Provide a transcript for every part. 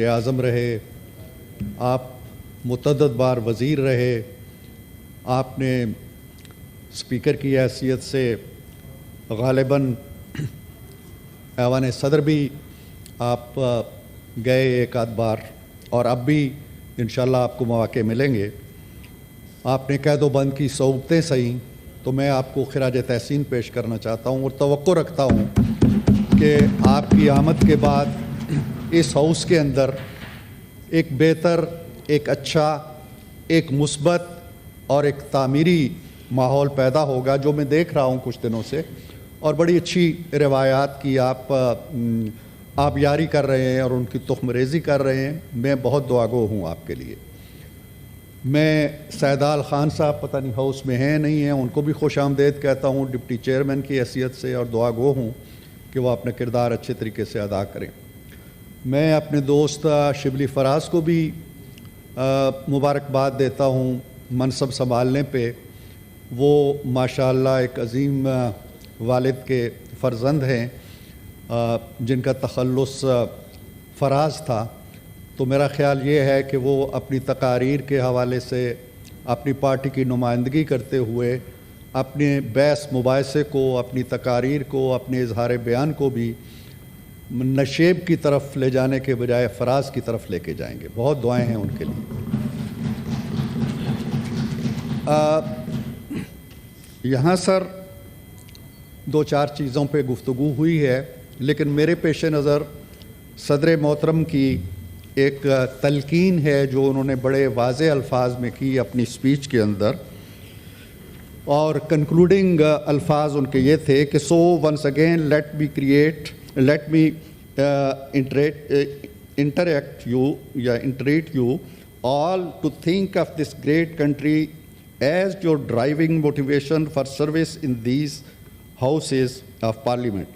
اعظم رہے، آپ متعدد بار وزیر رہے، آپ نے اسپیکر کی حیثیت سے غالباً ایوان صدر بھی آپ گئے ایک آدھ بار، اور اب بھی انشاءاللہ آپ کو مواقع ملیں گے۔ آپ نے قید و بند کی صعوبتیں سہیں، تو میں آپ کو خراج تحسین پیش کرنا چاہتا ہوں اور توقع رکھتا ہوں کہ آپ کی آمد کے بعد اس ہاؤس کے اندر ایک بہتر، ایک اچھا، ایک مثبت اور ایک تعمیری ماحول پیدا ہوگا، جو میں دیکھ رہا ہوں کچھ دنوں سے، اور بڑی اچھی روایات کی آپ یاری کر رہے ہیں اور ان کی تخم ریزی کر رہے ہیں۔ میں بہت دعاگو ہوں آپ کے لیے۔ میں سیدال خان صاحب پتہ نہیں ہاؤس میں ہیں نہیں ہیں، ان کو بھی خوش آمدید کہتا ہوں ڈپٹی چیئرمین کی حیثیت سے، اور دعاگو ہوں کہ وہ اپنا کردار اچھے طریقے سے ادا کریں۔ میں اپنے دوست شبلی فراز کو بھی مبارکباد دیتا ہوں منصب سنبھالنے پہ۔ وہ ماشاءاللہ ایک عظیم والد کے فرزند ہیں جن کا تخلص فراز تھا، تو میرا خیال یہ ہے کہ وہ اپنی تقاریر کے حوالے سے اپنی پارٹی کی نمائندگی کرتے ہوئے اپنے بحث مباحثے کو، اپنی تقاریر کو، اپنے اظہار بیان کو بھی نشیب کی طرف لے جانے کے بجائے فراز کی طرف لے کے جائیں گے۔ بہت دعائیں ہیں ان کے لیے۔ یہاں سر دو چار چیزوں پہ گفتگو ہوئی ہے، لیکن میرے پیش نظر صدر محترم کی ایک تلقین ہے جو انہوں نے بڑے واضح الفاظ میں کی اپنی سپیچ کے اندر، اور کنکلوڈنگ الفاظ ان کے یہ تھے کہ so once again let me entreat you all to think of this great country as your driving motivation for service in these houses of parliament.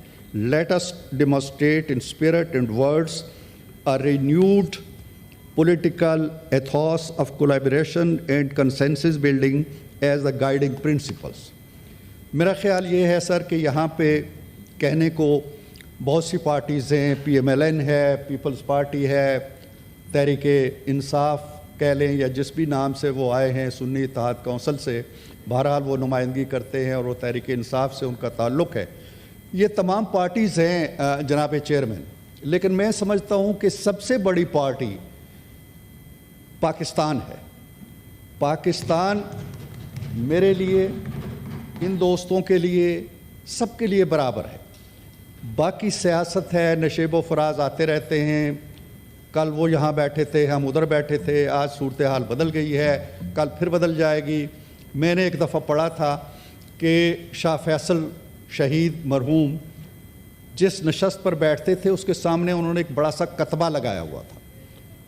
Let us demonstrate in spirit and words a renewed political ethos of collaboration and consensus building as the guiding principles. میرا خیال یہ ہے سر کہ یہاں پہ کہنے کو بہت سی پارٹیز ہیں، پی ایم ایل این ہے، پیپلز پارٹی ہے، تحریک انصاف کہہ لیں یا جس بھی نام سے وہ آئے ہیں، سنی اتحاد کونسل سے، بہرحال وہ نمائندگی کرتے ہیں اور وہ تحریک انصاف سے ان کا تعلق ہے۔ یہ تمام پارٹیز ہیں جناب چیئرمین، لیکن میں سمجھتا ہوں کہ سب سے بڑی پارٹی پاکستان ہے۔ پاکستان میرے لیے، ان دوستوں کے لیے، سب کے لیے برابر ہے۔ باقی سیاست ہے، نشیب و فراز آتے رہتے ہیں، کل وہ یہاں بیٹھے تھے، ہم ادھر بیٹھے تھے، آج صورتحال بدل گئی ہے، کل پھر بدل جائے گی۔ میں نے ایک دفعہ پڑھا تھا کہ شاہ فیصل شہید مرحوم جس نشست پر بیٹھتے تھے اس کے سامنے انہوں نے ایک بڑا سا کتبہ لگایا ہوا تھا،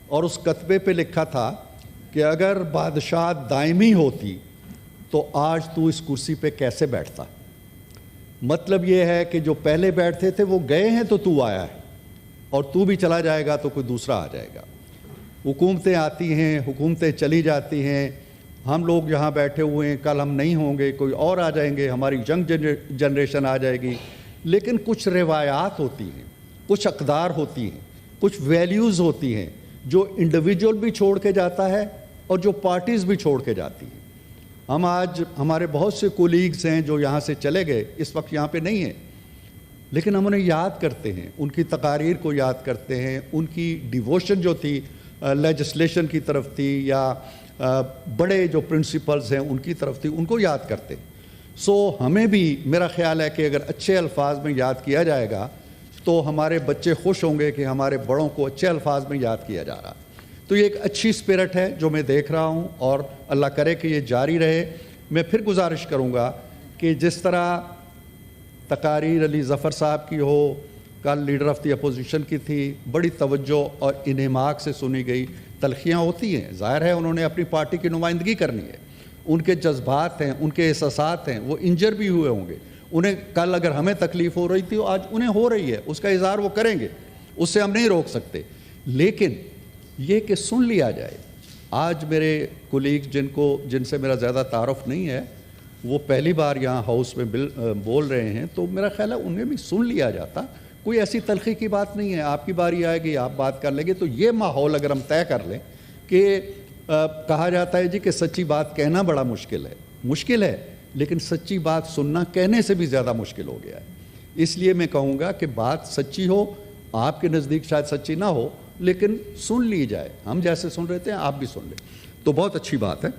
اور اس کتبے پہ لکھا تھا کہ اگر بادشاہ دائمی ہوتی تو آج تو اس کرسی پہ کیسے بیٹھتا۔ مطلب یہ ہے کہ جو پہلے بیٹھتے تھے وہ گئے ہیں تو آیا ہے، اور تو بھی چلا جائے گا تو کوئی دوسرا آ جائے گا۔ حکومتیں آتی ہیں، حکومتیں چلی جاتی ہیں، ہم لوگ یہاں بیٹھے ہوئے ہیں، کل ہم نہیں ہوں گے، کوئی اور آ جائیں گے، ہماری ینگ جنریشن آ جائے گی، لیکن کچھ روایات ہوتی ہیں، کچھ اقدار ہوتی ہیں، کچھ ویلیوز ہوتی ہیں جو انڈیویجول بھی چھوڑ کے جاتا ہے اور جو پارٹیز بھی چھوڑ کے جاتی ہیں۔ ہم آج ہمارے بہت سے کولیگز ہیں جو یہاں سے چلے گئے، اس وقت یہاں پہ نہیں ہیں، لیکن ہم انہیں یاد کرتے ہیں، ان کی تقاریر کو یاد کرتے ہیں، ان کی ڈیووشن جو تھی لیجسلیشن کی طرف تھی یا بڑے جو پرنسپلز ہیں ان کی طرف تھی، ان کو یاد کرتے ہیں۔ سو ہمیں بھی میرا خیال ہے کہ اگر اچھے الفاظ میں یاد کیا جائے گا تو ہمارے بچے خوش ہوں گے کہ ہمارے بڑوں کو اچھے الفاظ میں یاد کیا جا رہا۔ تو یہ ایک اچھی اسپرٹ ہے جو میں دیکھ رہا ہوں، اور اللہ کرے کہ یہ جاری رہے۔ میں پھر گزارش کروں گا کہ جس طرح تقاریر علی ظفر صاحب کی ہو، کل لیڈر آف دی اپوزیشن کی تھی، بڑی توجہ اور انہماک سے سنی گئی۔ تلخیاں ہوتی ہیں، ظاہر ہے انہوں نے اپنی پارٹی کی نمائندگی کرنی ہے، ان کے جذبات ہیں، ان کے احساسات ہیں، وہ انجر بھی ہوئے ہوں گے، انہیں کل اگر ہمیں تکلیف ہو رہی تھی آج انہیں ہو رہی ہے، اس کا اظہار وہ کریں گے، اس سے ہم نہیں روک سکتے، لیکن یہ کہ سن لیا جائے۔ آج میرے کولیگ جن سے میرا زیادہ تعارف نہیں ہے، وہ پہلی بار یہاں ہاؤس میں بول رہے ہیں، تو میرا خیال ہے انہیں بھی سن لیا جاتا، کوئی ایسی تلخی کی بات نہیں ہے. آپ کی باری آئے گی, آپ بات کر لیں گے. تو یہ ماحول اگر ہم طے کر لیں کہ کہا جاتا ہے جی کہ سچی بات کہنا بڑا مشکل ہے, لیکن سچی بات سننا کہنے سے بھی زیادہ مشکل ہو گیا ہے. اس لیے میں کہوں گا کہ بات سچی ہو, آپ کے نزدیک شاید سچی نہ ہو, لیکن سن لی جائے. ہم جیسے سن رہے تھے آپ بھی سن لیں, تو بہت اچھی بات ہے.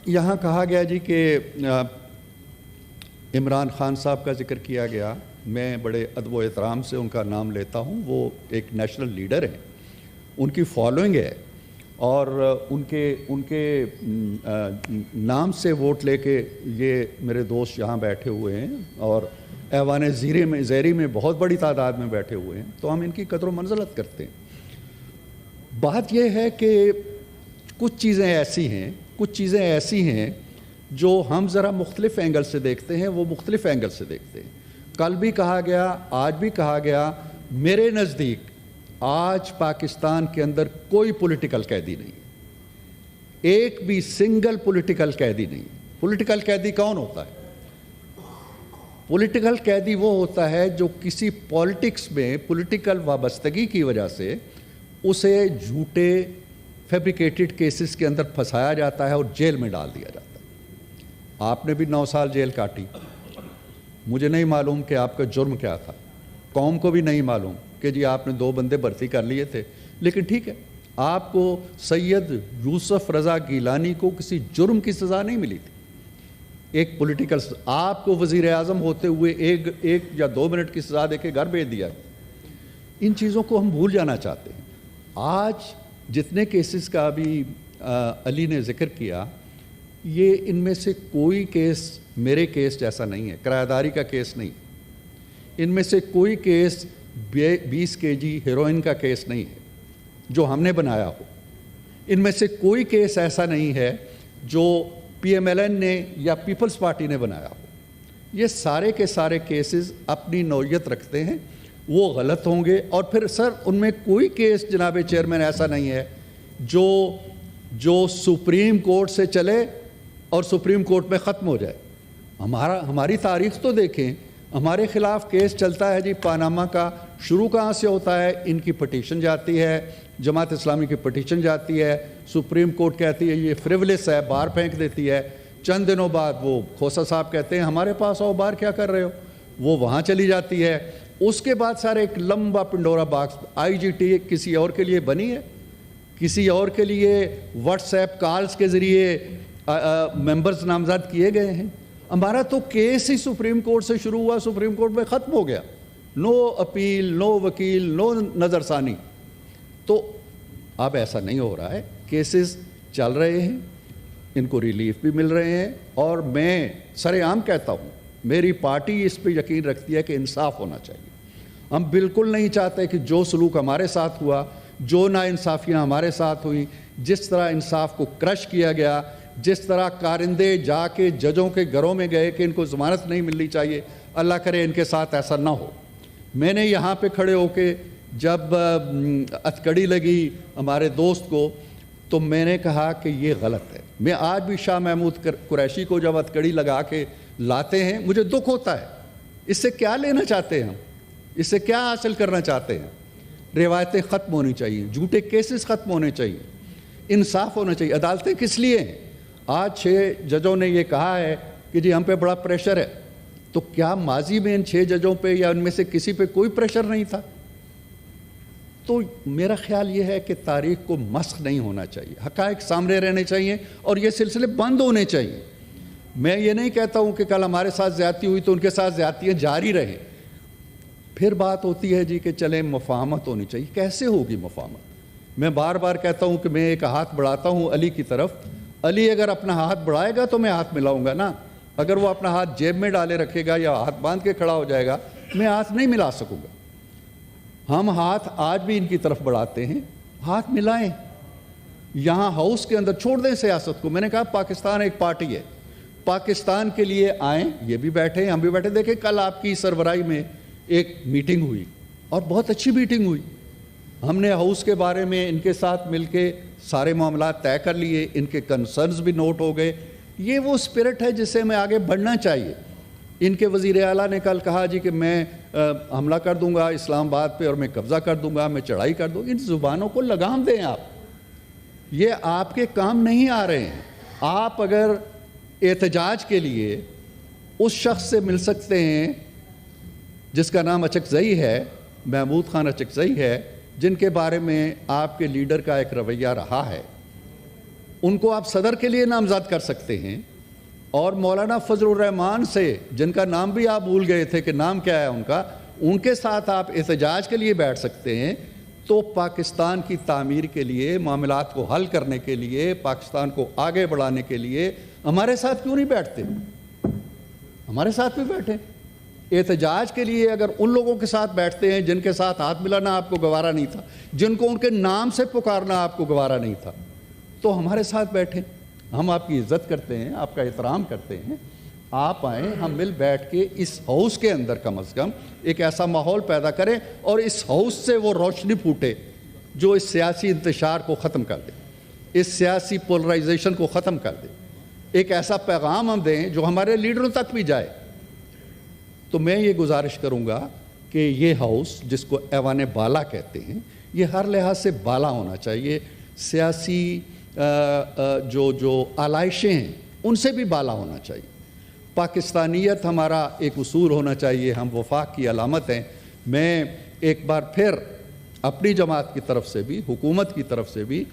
یہاں کہا گیا جی کہ عمران خان صاحب کا ذکر کیا گیا. میں بڑے ادب و احترام سے ان کا نام لیتا ہوں. وہ ایک نیشنل لیڈر ہیں, ان کی فالوئنگ ہے, اور ان کے نام سے ووٹ لے کے یہ میرے دوست یہاں بیٹھے ہوئے ہیں, اور ایوان زیری میں بہت بڑی تعداد میں بیٹھے ہوئے ہیں. تو ہم ان کی قدر و منزلت کرتے ہیں. بات یہ ہے کہ کچھ چیزیں ایسی ہیں جو ہم ذرا مختلف اینگل سے دیکھتے ہیں, وہ مختلف اینگل سے دیکھتے ہیں. کل بھی کہا گیا, آج بھی کہا گیا, میرے نزدیک آج پاکستان کے اندر کوئی پولیٹیکل قیدی نہیں, ایک بھی سنگل پولیٹیکل قیدی نہیں. پولیٹیکل قیدی کون ہوتا ہے؟ پولیٹیکل قیدی وہ ہوتا ہے جو کسی پالیٹکس میں پولیٹیکل وابستگی کی وجہ سے اسے جھوٹے فیبریکیٹڈ کیسز کے اندر پھنسایا جاتا ہے اور جیل میں ڈال دیا جاتا ہے. آپ نے بھی 9 سال جیل کاٹی. مجھے نہیں معلوم کہ آپ کا جرم کیا تھا, قوم کو بھی نہیں معلوم کہ جی آپ نے 2 بندے بھرتی کر لیے تھے, لیکن ٹھیک ہے, آپ کو سید یوسف رضا گیلانی کو کسی جرم کی سزا نہیں ملی تھی. ایک پولیٹیکل, آپ کو وزیر اعظم ہوتے ہوئے ایک یا 2 منٹ کی سزا دے کے گھر بھیج دیا. ان چیزوں کو ہم بھول جانا چاہتے ہیں. آج جتنے کیسز کا ابھی علی نے ذکر کیا, یہ ان میں سے کوئی کیس میرے کیس جیسا نہیں ہے. کرایہ داری کا کیس نہیں, ان میں سے کوئی کیس 20 kg ہیروئن کا کیس نہیں ہے جو ہم نے بنایا ہو. ان میں سے کوئی کیس ایسا نہیں ہے جو پی ایم ایل این نے یا پیپلز پارٹی نے بنایا ہو. یہ سارے کے سارے کیسز اپنی نوعیت رکھتے ہیں, وہ غلط ہوں گے. اور پھر سر ان میں کوئی کیس جناب چیئرمین ایسا نہیں ہے جو سپریم کورٹ سے چلے اور سپریم کورٹ میں ختم ہو جائے. ہماری تاریخ تو دیکھیں, ہمارے خلاف کیس چلتا ہے جی پاناما کا. شروع کہاں سے ہوتا ہے؟ ان کی پٹیشن جاتی ہے, جماعت اسلامی کی پٹیشن جاتی ہے, سپریم کورٹ کہتی ہے یہ فریولس ہے, باہر پھینک دیتی ہے. چند دنوں بعد وہ کھوسا صاحب کہتے ہیں ہمارے پاس آؤ, باہر کیا کر رہے ہو, وہ وہاں چلی جاتی ہے. اس کے بعد سارے ایک لمبا پنڈورا باکس. آئی جی ٹی کسی اور کے لیے بنی ہے, کسی اور کے لیے واٹس ایپ کالز کے ذریعے ممبرز نامزد کیے گئے ہیں. ہمارا تو کیس ہی سپریم کورٹ سے شروع ہوا, سپریم کورٹ میں ختم ہو گیا. نو اپیل, نو وکیل, نو نظر ثانی. تو اب ایسا نہیں ہو رہا ہے, کیسز چل رہے ہیں, ان کو ریلیف بھی مل رہے ہیں. اور میں سر عام کہتا ہوں, میری پارٹی اس پہ یقین رکھتی ہے کہ انصاف ہونا چاہیے. ہم بالکل نہیں چاہتے کہ جو سلوک ہمارے ساتھ ہوا, جو ناانصافیاں ہمارے ساتھ ہوئیں, جس طرح انصاف کو کرش کیا گیا, جس طرح کارندے جا کے ججوں کے گھروں میں گئے کہ ان کو ضمانت نہیں ملنی چاہیے, اللہ کرے ان کے ساتھ ایسا نہ ہو. میں نے یہاں پہ کھڑے ہو کے جب ہتھکڑی لگی ہمارے دوست کو, تو میں نے کہا کہ یہ غلط ہے. میں آج بھی شاہ محمود قریشی کو جب ہتھکڑی لگا کے لاتے ہیں مجھے دکھ ہوتا ہے. اس سے کیا لینا چاہتے ہیں ہم, اس سے کیا حاصل کرنا چاہتے ہیں؟ روایتیں ختم ہونی چاہیے, جھوٹے کیسز ختم ہونے چاہیے, انصاف ہونا چاہیے. عدالتیں کس لیے ہیں؟ آج 6 ججوں نے یہ کہا ہے کہ جی ہم پہ بڑا پریشر ہے. تو کیا ماضی میں ان 6 ججوں پہ یا ان میں سے کسی پہ کوئی پریشر نہیں تھا؟ تو میرا خیال یہ ہے کہ تاریخ کو مسخ نہیں ہونا چاہیے, حقائق سامنے رہنے چاہیے اور یہ سلسلے بند ہونے چاہیے. میں یہ نہیں کہتا ہوں کہ کل ہمارے ساتھ زیادتی ہوئی تو ان کے ساتھ زیادتیاں جاری رہیں. پھر بات ہوتی ہے جی کہ چلیں مفاہمت ہونی چاہیے. کیسے ہوگی مفاہمت؟ میں بار بار کہتا ہوں کہ میں ایک ہاتھ بڑھاتا ہوں علی کی طرف. علی اگر اپنا ہاتھ بڑھائے گا تو میں ہاتھ ملاؤں گا نا. اگر وہ اپنا ہاتھ جیب میں ڈالے رکھے گا یا ہاتھ باندھ کے کھڑا ہو جائے گا, میں ہاتھ نہیں ملا سکوں گا. ہم ہاتھ آج بھی ان کی طرف بڑھاتے ہیں, ہاتھ ملائیں. یہاں ہاؤس کے اندر چھوڑ دیں سیاست کو. میں نے کہا پاکستان ایک پارٹی ہے, پاکستان کے لیے آئیں. یہ بھی بیٹھے ہیں, ہم بھی بیٹھے. دیکھیں کل آپ کی سربراہی میں ایک میٹنگ ہوئی اور بہت اچھی میٹنگ ہوئی. ہم نے ہاؤس کے بارے میں ان کے ساتھ مل کے سارے معاملات طے کر لیے, ان کے کنسرنز بھی نوٹ ہو گئے. یہ وہ اسپرٹ ہے جس سے ہمیں آگے بڑھنا چاہیے. ان کے وزیر اعلیٰ نے کل کہا جی کہ میں حملہ کر دوں گا اسلام آباد پہ اور میں قبضہ کر دوں گا، میں چڑھائی کر دوں گا. ان زبانوں کو لگام دیں آپ، یہ آپ کے کام نہیں آ رہے ہیں. آپ اگر احتجاج کے لیے اس شخص سے مل سکتے ہیں جس کا نام اچکزئی ہے، محمود خان اچکزئی ہے، جن کے بارے میں آپ کے لیڈر کا ایک رویہ رہا ہے، ان کو آپ صدر کے لیے نامزد کر سکتے ہیں. اور مولانا فضل الرحمان سے، جن کا نام بھی آپ بھول گئے تھے کہ نام کیا ہے ان کا، ان کے ساتھ آپ احتجاج کے لیے بیٹھ سکتے ہیں. تو پاکستان کی تعمیر کے لیے، معاملات کو حل کرنے کے لیے، پاکستان کو آگے بڑھانے کے لیے ہمارے ساتھ کیوں نہیں بیٹھتے؟ ہمارے ساتھ بھی بیٹھیں. احتجاج کے لیے اگر ان لوگوں کے ساتھ بیٹھتے ہیں جن کے ساتھ ہاتھ ملانا آپ کو گوارا نہیں تھا، جن کو ان کے نام سے پکارنا آپ کو گوارا نہیں تھا، تو ہمارے ساتھ بیٹھیں. ہم آپ کی عزت کرتے ہیں، آپ کا احترام کرتے ہیں. آپ آئیں، ہم مل بیٹھ کے اس ہاؤس کے اندر کم از کم ایک ایسا ماحول پیدا کریں اور اس ہاؤس سے وہ روشنی پھوٹے جو اس سیاسی انتشار کو ختم کر دے، اس سیاسی پولرائزیشن کو ختم کر دے. ایک ایسا پیغام ہم دیں جو ہمارے لیڈروں تک بھی جائے. تو میں یہ گزارش کروں گا کہ یہ ہاؤس، جس کو ایوان بالا کہتے ہیں، یہ ہر لحاظ سے بالا ہونا چاہیے. سیاسی جو آلائشیں ہیں ان سے بھی بالا ہونا چاہیے. پاکستانیت ہمارا ایک اصول ہونا چاہیے، ہم وفاق کی علامت ہیں. میں ایک بار پھر اپنی جماعت کی طرف سے بھی، حکومت کی طرف سے بھی،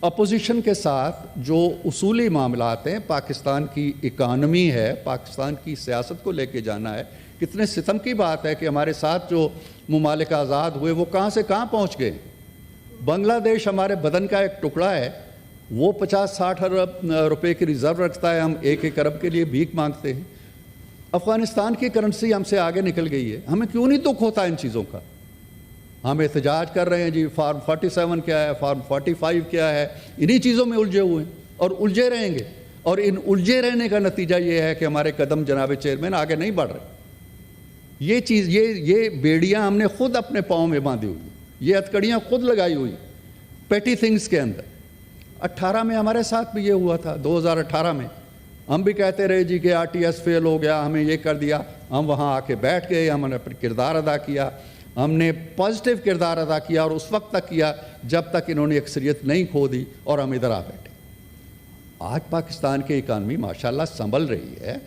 اپوزیشن کے ساتھ جو اصولی معاملات ہیں، پاکستان کی اکانومی ہے، پاکستان کی سیاست کو لے کے جانا ہے. کتنے ستم کی بات ہے کہ ہمارے ساتھ جو ممالک آزاد ہوئے وہ کہاں سے کہاں پہنچ گئے. بنگلہ دیش ہمارے بدن کا ایک ٹکڑا ہے، وہ 50-60 ارب روپے کی ریزرو رکھتا ہے، ہم 1 ارب کے لیے بھیک مانگتے ہیں. افغانستان کی کرنسی ہم سے آگے نکل گئی ہے. ہمیں کیوں نہیں دکھ ہوتا ان چیزوں کا؟ ہم احتجاج کر رہے ہیں جی، فارم 47 کیا ہے، فارم 45 کیا ہے، انہی چیزوں میں الجھے ہوئے ہیں اور الجھے رہیں گے. اور ان الجھے رہنے کا نتیجہ یہ ہے کہ ہمارے قدم جناب چیئرمین آگے نہیں بڑھ رہے. یہ چیز، یہ بیڑیاں ہم نے خود اپنے پاؤں میں باندھی ہوئی، یہ ہتکڑیاں خود لگائی ہوئی پیٹی تھنگز کے اندر. 18 میں ہمارے ساتھ بھی یہ ہوا تھا. 2018 میں ہم بھی کہتے رہے جی کہ RTS فیل ہو گیا، ہمیں یہ کر دیا. ہم وہاں آ کے بیٹھ گئے، ہم نے اپنا کردار ادا کیا، ہم نے پازیٹیو کردار ادا کیا، اور اس وقت تک کیا جب تک انہوں نے اکثریت نہیں کھو دی اور ہم ادھر آ بیٹھے. آج پاکستان کی اکانومی ماشاءاللہ سنبھل رہی ہے،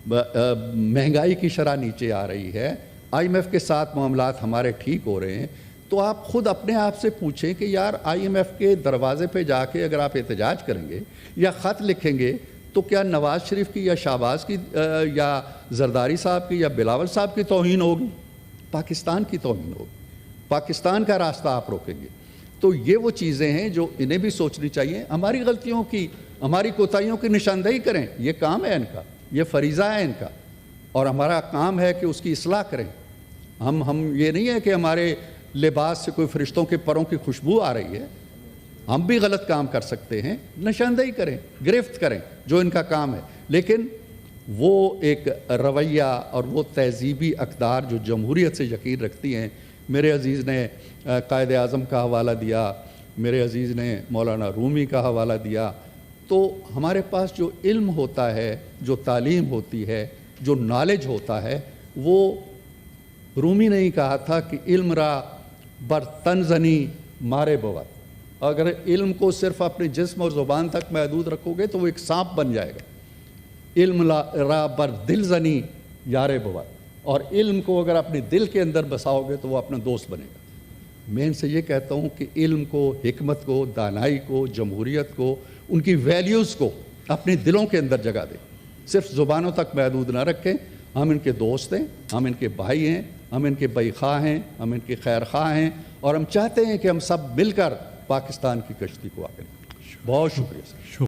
مہنگائی کی شرح نیچے آ رہی ہے، IMF کے ساتھ معاملات ہمارے ٹھیک ہو رہے ہیں. تو آپ خود اپنے آپ سے پوچھیں کہ یار IMF کے دروازے پہ جا کے اگر آپ احتجاج کریں گے یا خط لکھیں گے تو کیا نواز شریف کی یا شہباز کی یا زرداری صاحب کی یا بلاول صاحب کی توہین ہوگی؟ پاکستان کی توہین ہوگی. پاکستان کا راستہ آپ روکیں گے. تو یہ وہ چیزیں ہیں جو انہیں بھی سوچنی چاہیے. ہماری غلطیوں کی، ہماری کوتاہیوں کی نشاندہی کریں، یہ کام ہے ان کا، یہ فریضہ ہے ان کا، اور ہمارا کام ہے کہ اس کی اصلاح کریں. ہم یہ نہیں ہے کہ ہمارے لباس سے کوئی فرشتوں کے پروں کی خوشبو آ رہی ہے. ہم بھی غلط کام کر سکتے ہیں، نشاندہی کریں، گرفت کریں، جو ان کا کام ہے. لیکن وہ ایک رویہ اور وہ تہذیبی اقدار جو جمہوریت سے یقین رکھتی ہیں. میرے عزیز نے قائد اعظم کا حوالہ دیا، میرے عزیز نے مولانا رومی کا حوالہ دیا. تو ہمارے پاس جو علم ہوتا ہے، جو تعلیم ہوتی ہے، جو نالج ہوتا ہے، وہ رومی نے ہی کہا تھا کہ علم را بر تن زنی مارے بود. اگر علم کو صرف اپنے جسم اور زبان تک محدود رکھو گے تو وہ ایک سانپ بن جائے گا. علم را بر دل زنی یارے بود، اور علم کو اگر اپنے دل کے اندر بساؤ گے تو وہ اپنا دوست بنے گا. میں ان سے یہ کہتا ہوں کہ علم کو، حکمت کو، دانائی کو، جمہوریت کو، ان کی ویلیوز کو اپنے دلوں کے اندر جگہ دیں، صرف زبانوں تک محدود نہ رکھیں. ہم ان کے دوست ہیں، ہم ان کے بھائی ہیں، ہم ان کے بھائی خواہ ہیں، ہم ان کے خیر خواہ ہیں، اور ہم چاہتے ہیں کہ ہم سب مل کر پاکستان کی کشتی کو آگے. بہت شکریہ.